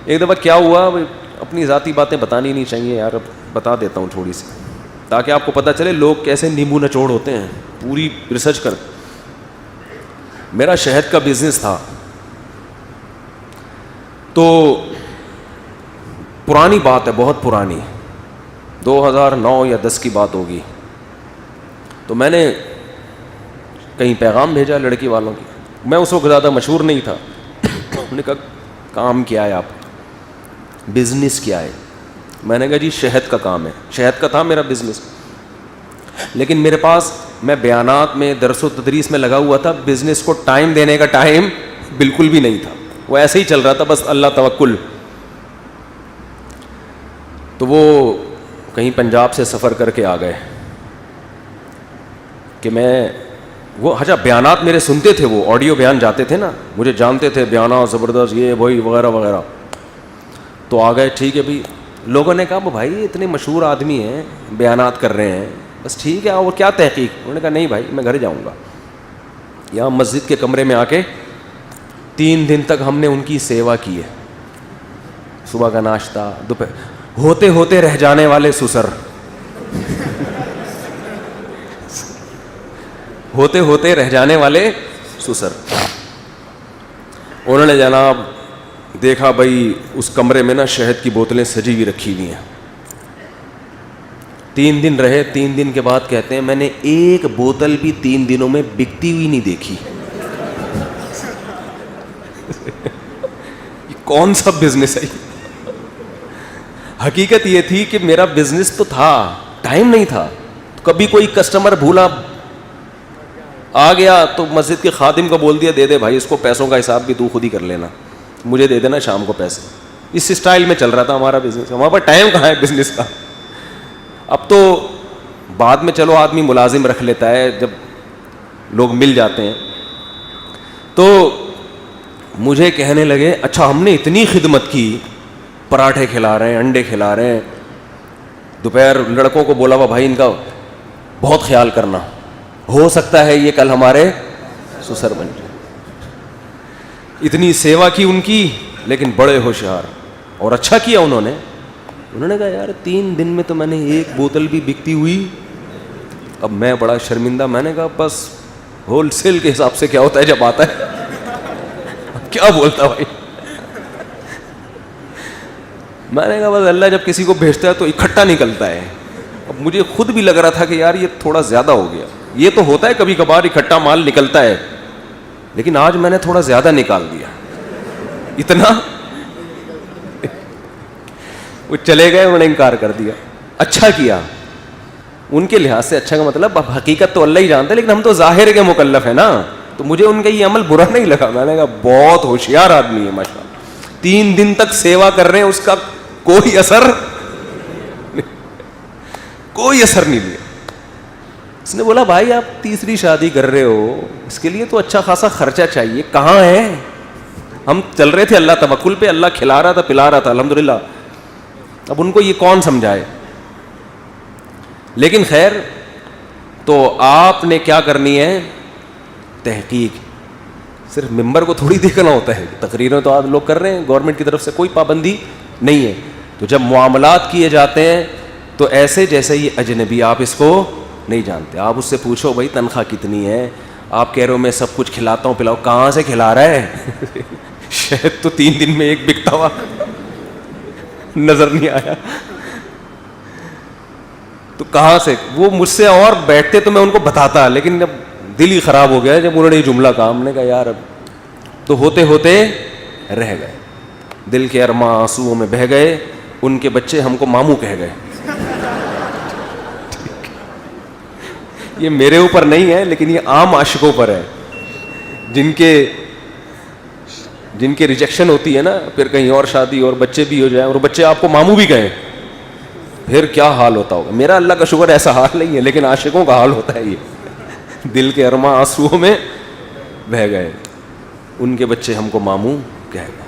ایک دفعہ کیا ہوا, اپنی ذاتی باتیں بتانی نہیں چاہیے یار, اب بتا دیتا ہوں تھوڑی سی تاکہ آپ کو پتہ چلے لوگ کیسے نیمبو نچوڑ ہوتے ہیں, پوری ریسرچ کر. میرا شہد کا بزنس تھا, تو پرانی بات ہے, بہت پرانی, 2009 یا 10 کی بات ہوگی. تو میں نے کہیں پیغام بھیجا لڑکی والوں کی, میں اس وقت زیادہ مشہور نہیں تھا. انہوں نے کہا کام کیا ہے آپ, بزنس کیا ہے؟ میں نے کہا جی شہد کا کام ہے. شہد کا تھا میرا بزنس, لیکن میرے پاس, میں بیانات میں درس و تدریس میں لگا ہوا تھا, بزنس کو ٹائم دینے کا ٹائم بالکل بھی نہیں تھا, وہ ایسے ہی چل رہا تھا بس اللہ توکل. تو وہ کہیں پنجاب سے سفر کر کے آ گئے کہ میں, وہ اچھا بیانات میرے سنتے تھے, وہ آڈیو بیان جاتے تھے نا, مجھے جانتے تھے بیانات زبردست یہ وہی وغیرہ وغیرہ. تو آ گئے, ٹھیک ہے بھائی. لوگوں نے کہا بھائی اتنے مشہور آدمی ہیں بیانات کر رہے ہیں, بس ٹھیک ہے, اور کیا تحقیق؟ انہوں نے کہا نہیں بھائی میں گھر جاؤں گا. یہاں مسجد کے کمرے میں آ کے 3 دن تک ہم نے ان کی سیوا کی ہے, صبح کا ناشتہ, دوپہر, ہوتے ہوتے رہ جانے والے سسر, ہوتے ہوتے رہ جانے والے سسر. انہوں نے جناب دیکھا بھائی اس کمرے میں نا شہد کی بوتلیں سجی ہوئی رکھی ہوئی ہیں. 3 دن رہے, 3 دن کے بعد کہتے ہیں میں نے ایک بوتل بھی 3 دنوں میں بکتی ہوئی نہیں دیکھی. یہ کون سا بزنس ہے؟ حقیقت یہ تھی کہ میرا بزنس تو تھا, ٹائم نہیں تھا. کبھی کوئی کسٹمر بھولا آ گیا تو مسجد کے خادم کو بول دیا دے دے بھائی اس کو پیسوں کا حساب بھی تو خود ہی کر لینا, مجھے دے دینا شام کو پیسے. اس اسٹائل میں چل رہا تھا ہمارا بزنس. ہمارے پاس ٹائم کہاں ہے بزنس کا. اب تو بعد میں چلو آدمی ملازم رکھ لیتا ہے جب لوگ مل جاتے ہیں. تو مجھے کہنے لگے اچھا ہم نے اتنی خدمت کی, پراٹھے کھلا رہے ہیں, انڈے کھلا رہے ہیں, دوپہر لڑکوں کو بولا ہوا بھائی ان کا بہت خیال کرنا, ہو سکتا ہے یہ کل ہمارے سسر بن جائے. اتنی سیوا کی ان کی, لیکن بڑے ہوشیار, اور اچھا کیا انہوں نے. انہوں نے کہا یار 3 دن میں تو میں نے ایک بوتل بھی بکتی ہوئی. اب میں بڑا شرمندہ, میں نے کہا بس ہول سیل کے حساب سے کیا ہوتا ہے جب آتا ہے, کیا بولتا بھائی. میں نے کہا بس اللہ جب کسی کو بھیجتا ہے تو اکٹھا نکلتا ہے. اب مجھے خود بھی لگ رہا تھا کہ یار یہ تھوڑا زیادہ ہو گیا. یہ تو ہوتا ہے کبھی کبھار اکٹھا مال نکلتا ہے, لیکن آج میں نے تھوڑا زیادہ نکال دیا. اتنا وہ چلے گئے, انہوں نے انکار کر دیا. اچھا کیا ان کے لحاظ سے, اچھا کا مطلب اب حقیقت تو اللہ ہی جانتا ہے, لیکن ہم تو ظاہر کے مکلف ہیں نا, تو مجھے ان کا یہ عمل برا نہیں لگا. میں نے کہا بہت ہوشیار آدمی ہے ماشاء اللہ, 3 دن تک سیوا کر رہے ہیں, اس کا کوئی اثر نہیں لیا. اس نے بولا بھائی آپ تیسری شادی کر رہے ہو, اس کے لیے تو اچھا خاصا خرچہ چاہیے, کہاں ہے؟ ہم چل رہے تھے اللہ توکل پہ, اللہ کھلا رہا تھا پلا رہا تھا الحمدللہ. اب ان کو یہ کون سمجھائے. لیکن خیر, تو آپ نے کیا کرنی ہے تحقیق. صرف ممبر کو تھوڑی دیکھنا ہوتا ہے, تقریریں تو آج لوگ کر رہے ہیں, گورنمنٹ کی طرف سے کوئی پابندی نہیں ہے. تو جب معاملات کیے جاتے ہیں تو ایسے جیسے یہ اجنبی, آپ اس کو نہیں جانتے, آپ اس سے پوچھو بھائی تنخواہ کتنی ہے, آپ کہہ رہے ہو میں سب کچھ کھلاتا ہوں پلاؤ, کہاں سے کھلا رہا ہے؟ شاید تو 3 دن میں ایک بکتا ہوا نظر نہیں آیا. تو کہاں سے, وہ مجھ سے اور بیٹھتے تو میں ان کو بتاتا, لیکن جب دل ہی خراب ہو گیا جب انہوں نے یہ جملہ کہا. ہم نے کہا یار اب تو ہوتے ہوتے رہ گئے, دل کے ارماں آنسوؤں میں بہہ گئے. ان کے بچے ہم کو ماموں کہہ گئے. یہ میرے اوپر نہیں ہے, لیکن یہ عام عاشقوں پر ہے, جن کے ریجیکشن ہوتی ہے نا, پھر کہیں اور شادی اور بچے بھی ہو جائیں اور بچے آپ کو ماموں بھی کہیں, پھر کیا حال ہوتا ہوگا. میرا اللہ کا شکر ایسا حال نہیں ہے, لیکن عاشقوں کا حال ہوتا ہے یہ. دل کے ارماں آنسوؤں میں بہہ گئے, ان کے بچے ہم کو ماموں کہہ گئے.